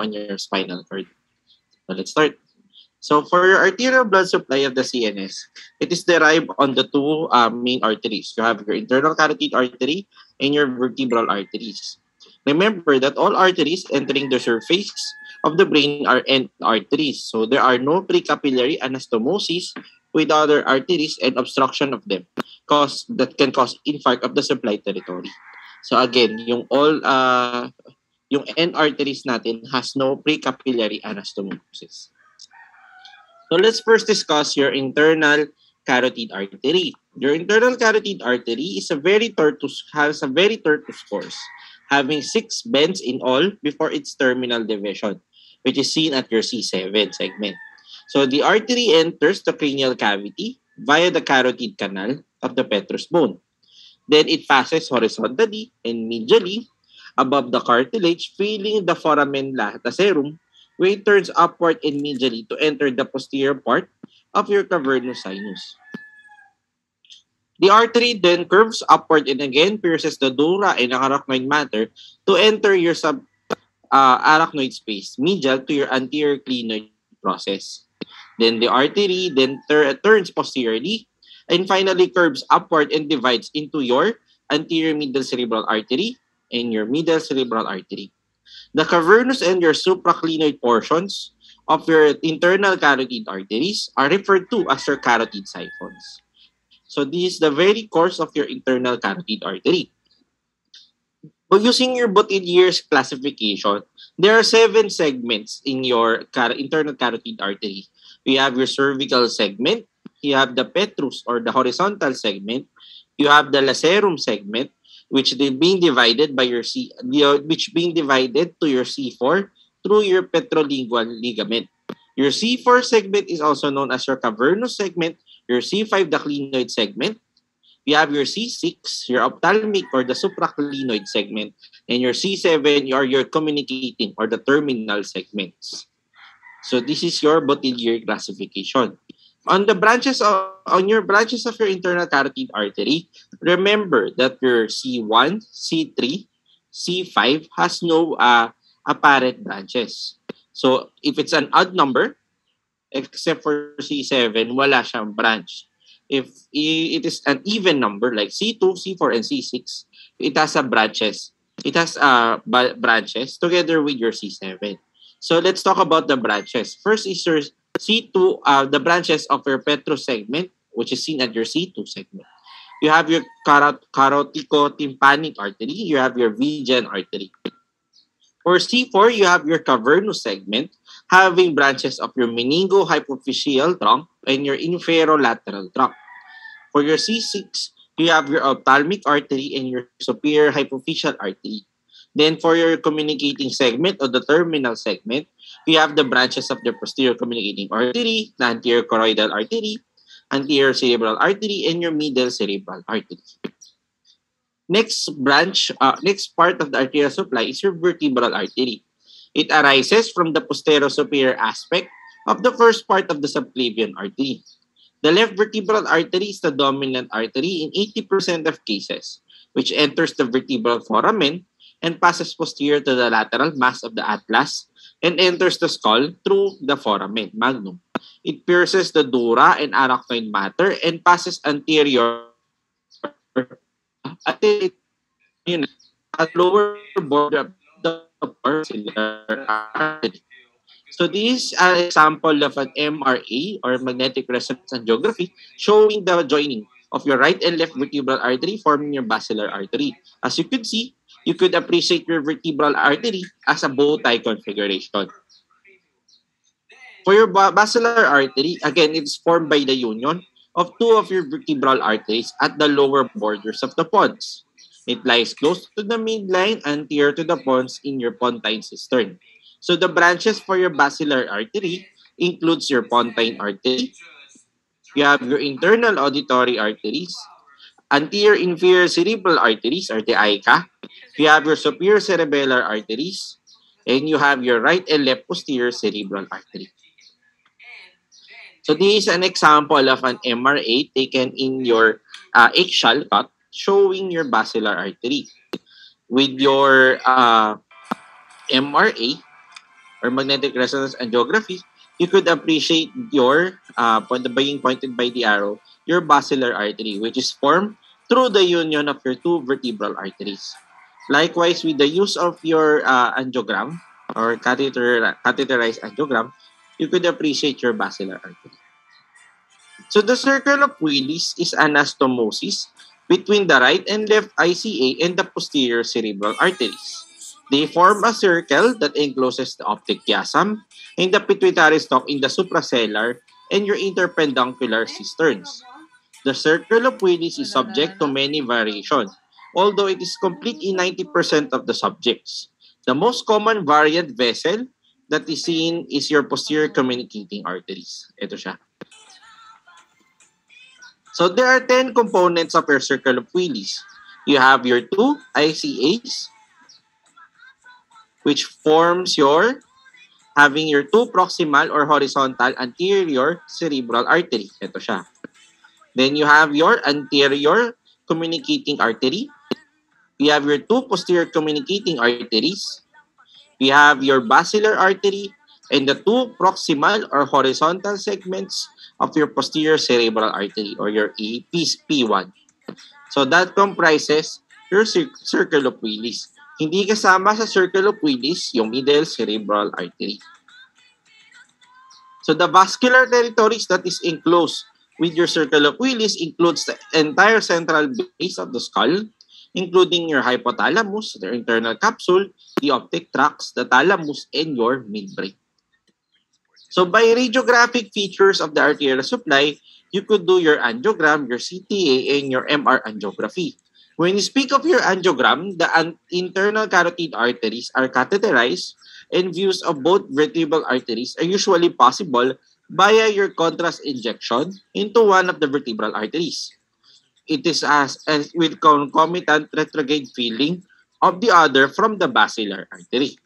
on your spinal cord. So let's start. So for your arterial blood supply of the CNS, it is derived on the two main arteries. You have your internal carotid artery and your vertebral arteries. Remember that all arteries entering the surface of the brain are end arteries. So there are no precapillary anastomosis with other arteries and obstruction of them that can cause infarct of the supply territory. So again, yung end arteries natin has no precapillary anastomosis. So let's first discuss your internal carotid artery. Your internal carotid artery has a very tortuous course, having 6 bends in all before its terminal division, which is seen at your C7 segment. So the artery enters the cranial cavity via the carotid canal of the petrous bone. Then it passes horizontally and medially above the cartilage, filling the foramen latacerum, where it turns upward and medially to enter the posterior part of your cavernous sinus. The artery then curves upward and again pierces the dura and arachnoid matter to enter your subarachnoid space, medial to your anterior clinoid process. Then the artery then turns posteriorly and finally curves upward and divides into your anterior middle cerebral artery and your middle cerebral artery. The cavernous and your supraclinoid portions of your internal carotid arteries are referred to as your carotid siphons. So this is the very course of your internal carotid artery. So using your Botellier's classification, there are 7 segments in your internal carotid artery. You have your cervical segment, you have the petrous or the horizontal segment, you have the lacerum segment, which being divided by your being divided to your C4 through your petrolingual ligament. Your C4 segment is also known as your cavernous segment, your C5 the clinoid segment. You have your C6, your ophthalmic or the supraclinoid segment, and your C7 are your communicating or the terminal segments. So this is your Bottellier classification. On your branches of your internal carotid artery, remember that your C1, C3, C5 has no apparent branches. So if it's an odd number, except for C7, wala siyang branch. If it is an even number like C2, C4, and C6, it has branches. It has branches together with your C7. So let's talk about the branches. First is your C2, the branches of your petrous segment, which is seen at your C2 segment. You have your carotico-tympanic artery. You have your Vigan artery. For C4, you have your cavernous segment, having branches of your meningo-hypophyseal trunk and your inferolateral trunk. For your C6, you have your ophthalmic artery and your superior hypophyseal artery. Then for your communicating segment or the terminal segment, you have the branches of the posterior communicating artery, the anterior choroidal artery, anterior cerebral artery, and your middle cerebral artery. Next part of the arterial supply is your vertebral artery. It arises from the posterior-superior aspect of the first part of the subclavian artery. The left vertebral artery is the dominant artery in 80% of cases, which enters the vertebral foramen and passes posterior to the lateral mass of the atlas and enters the skull through the foramen magnum. It pierces the dura and arachnoid matter and passes anterior at lower border of the basilar artery. So this is an example of an MRA or magnetic resonance angiography showing the joining of your right and left vertebral artery forming your basilar artery. As you could see, you could appreciate your vertebral artery as a bow tie configuration. For your basilar artery, again, it's formed by the union of 2 of your vertebral arteries at the lower borders of the pons. It lies close to the midline anterior to the pons in your pontine cistern. So the branches for your basilar artery includes your pontine artery. You have your internal auditory arteries, anterior inferior cerebral arteries or the AICA. You have your superior cerebellar arteries, and you have your right and left posterior cerebral artery. So this is an example of an MRA taken in your axial cut showing your basilar artery. With your MRA, or magnetic resonance angiography, you could appreciate your, being pointed by the arrow, your basilar artery, which is formed through the union of your two vertebral arteries. Likewise, with the use of your angiogram or catheterized angiogram, you could appreciate your basilar artery. So the circle of Willis is anastomosis between the right and left ICA and the posterior cerebral arteries. They form a circle that encloses the optic chiasm and the pituitary stalk in the suprasellar and your interpeduncular cisterns. The circle of Willis is subject to many variations, although it is complete in 90% of the subjects. The most common variant vessel that is seen is your posterior communicating arteries. Ito siya. So there are 10 components of your circle of Willis. You have your two ICAs, which forms your having your two proximal or horizontal anterior cerebral artery. Ito siya. Then you have your anterior communicating artery. You have your two posterior communicating arteries. You have your basilar artery and the two proximal or horizontal segments of your posterior cerebral artery or your P1. So that comprises your circle of Willis. Hindi kasama sa circle of Willis yung middle cerebral artery. So the vascular territories that is enclosed with your circle of Willis includes the entire central base of the skull, including your hypothalamus, the internal capsule, the optic tracts, the thalamus, and your midbrain. So by radiographic features of the arterial supply, you could do your angiogram, your CTA, and your MR angiography. When you speak of your angiogram, the internal carotid arteries are catheterized and views of both vertebral arteries are usually possible via your contrast injection into one of the vertebral arteries. It is as with concomitant retrograde filling of the other from the basilar artery.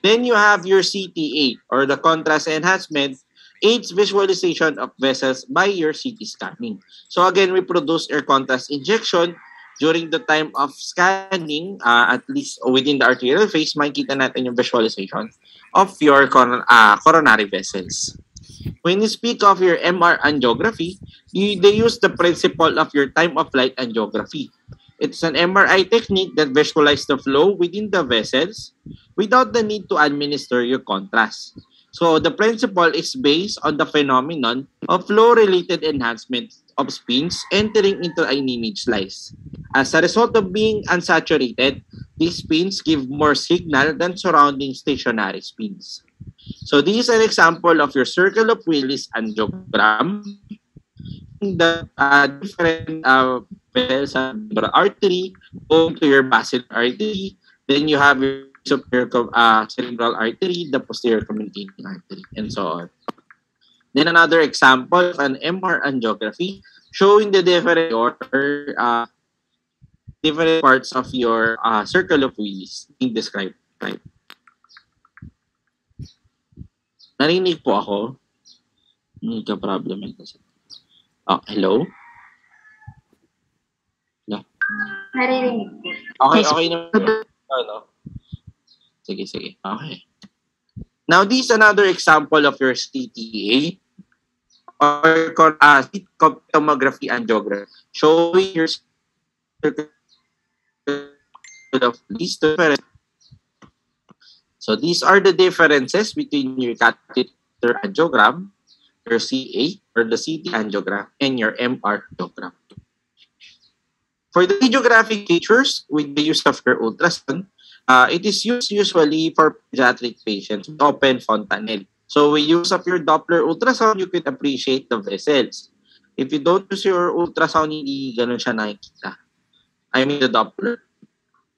Then you have your CTA or the contrast enhancement aids visualization of vessels by your CT scanning. So again, we produce your contrast injection during the time of scanning, at least within the arterial phase, makikita natin yung visualization of your coronary vessels. When you speak of your MR angiography, they use the principle of your time of flight angiography. It's an MRI technique that visualizes the flow within the vessels without the need to administer your contrast. So the principle is based on the phenomenon of flow-related enhancement of spins entering into an image slice. As a result of being unsaturated, these spins give more signal than surrounding stationary spins. So this is an example of your circle of Willis angiogram. The different vessels cerebral artery going to your basilar artery. Then you have your superior cerebral artery, the posterior communicating artery, and so on. Then another example of an MR angiography showing the different parts of your circle of Willis being described. Right? Narinig po ako? Hindi ka problem ito. Oh, hello? No. Naririnig po. Okay naman. No? Sige. Okay. Now, this is another example of your CTA or tomography angiography showing your of these different. So these are the differences between your catheter angiogram, your CA or the CT angiogram, and your MR angiogram. For the radiographic features with the use of your ultrasound, it is used usually for pediatric patients with open fontanelle. So with use of your Doppler ultrasound, you can appreciate the vessels. If you don't use your ultrasound, hindi ganun siya nakikita. I mean the Doppler.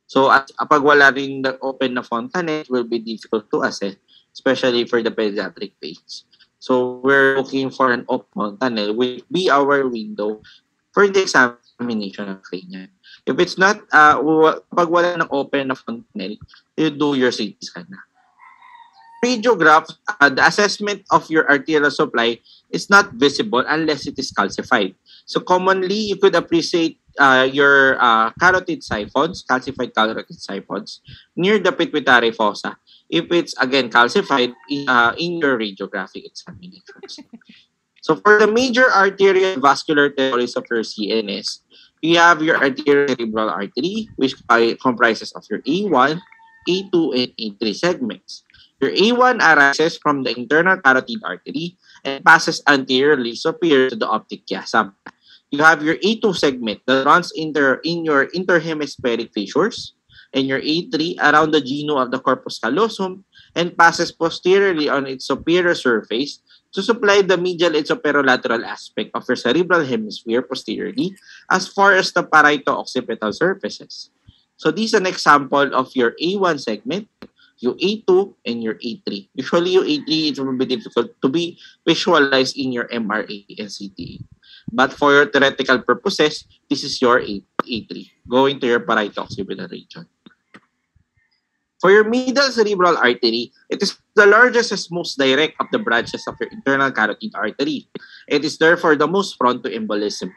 So pag wala rin the open na fontanelle, it will be difficult to assess, especially for the pediatric patients. So we're looking for an open fontanelle, will be our window for the examination of cranium. If it's not, pag wala ng open na fontanelle, you do your CT scan na. Radiograph, the assessment of your arterial supply is not visible unless it is calcified. So commonly, you could appreciate your carotid siphons, calcified carotid siphons, near the pituitary fossa if it's again calcified in your radiographic examinations. So for the major arterial vascular territories of your CNS, you have your arteriocerebral artery, which comprises of your A1, A2, and A3 segments. Your A1 arises from the internal carotid artery and passes anteriorly superior to the optic chiasm. You have your A2 segment that runs in your interhemispheric fissures, and your A3 around the genu of the corpus callosum and passes posteriorly on its superior surface to supply the medial and superolateral aspect of your cerebral hemisphere posteriorly as far as the parieto-occipital surfaces. So this is an example of your A1 segment, your A2, and your A3. Usually your A3 it will be difficult to be visualized in your MRA and CTA. But for your theoretical purposes, this is your A3, going to your parieto-occipital region. For your medial cerebral artery, it is the largest and most direct of the branches of your internal carotid artery. It is therefore the most prone to embolism.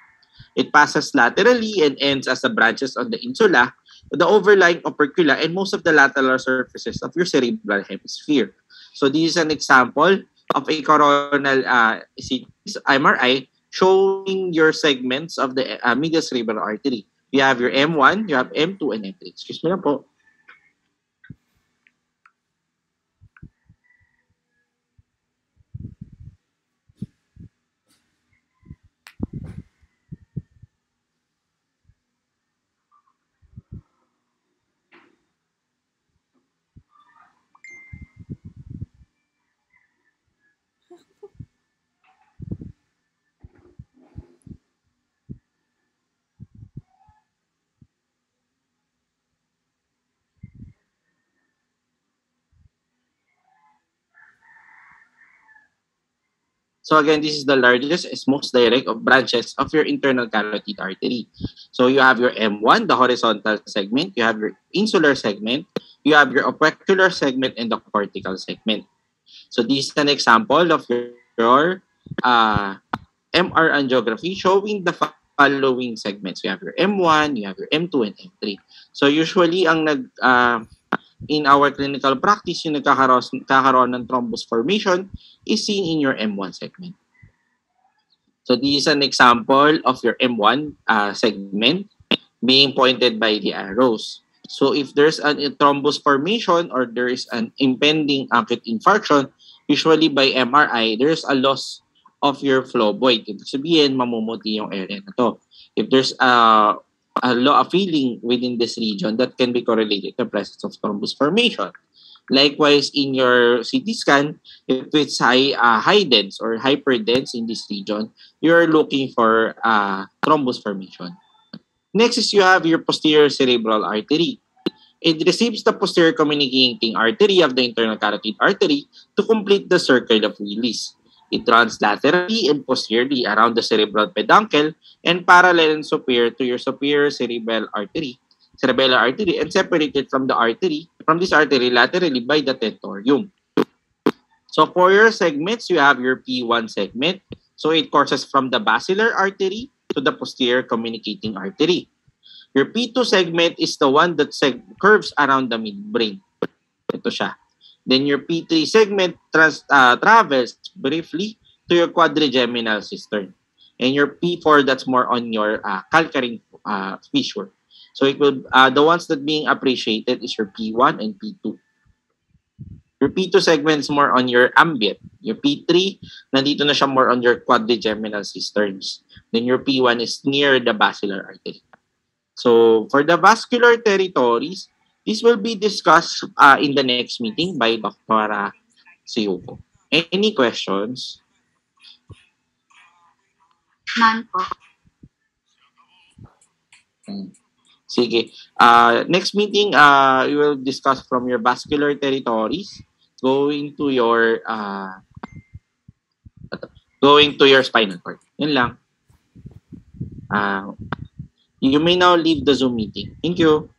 It passes laterally and ends as the branches on the insula, the overlying opercula, and most of the lateral surfaces of your cerebral hemisphere. So this is an example of a coronal MRI showing your segments of the medial cerebral artery. You have your M1, you have M2, and M3. Excuse me na po. So again, this is the largest and most direct of branches of your internal carotid artery. So you have your M1, the horizontal segment, you have your insular segment, you have your opercular segment, and the cortical segment. So this is an example of your MR angiography showing the following segments. You have your M1, you have your M2, and M3. So usually, in our clinical practice, yung nagkakaroon ng thrombus formation is seen in your M1 segment. So this is an example of your M1 segment being pointed by the arrows. So if there's a thrombus formation or there is an impending acute infarction, usually by MRI, there's a loss of your phloboid. Ibig sabihin, mamumuti yung area na to. If there's a feeling within this region, that can be correlated to the presence of thrombus formation. Likewise, in your CT scan, if it's high dense or hyperdense in this region, you're looking for thrombus formation. Next is you have your posterior cerebral artery. It receives the posterior communicating artery of the internal carotid artery to complete the circle of Willis. It runs laterally and posteriorly around the cerebral peduncle and parallel and superior to your superior cerebellar artery, and separated from this artery laterally by the tentorium. So for your segments, you have your P1 segment. So it courses from the basilar artery to the posterior communicating artery. Your P2 segment is the one that curves around the midbrain. Ito siya. Then your P3 segment travels briefly to your quadrigeminal cistern. And your P4, that's more on your calcarine fissure. So it will the ones that being appreciated is your P1 and P2. Your P2 segment is more on your ambient. Your P3, nandito na siya more on your quadrigeminal cisterns. Then your P1 is near the basilar artery. So for the vascular territories, this will be discussed in the next meeting by Dr. Siyuko. Any questions? None po. Sige. Next meeting, we will discuss from your vascular territories going to your spinal cord. Yun lang. You may now leave the Zoom meeting. Thank you.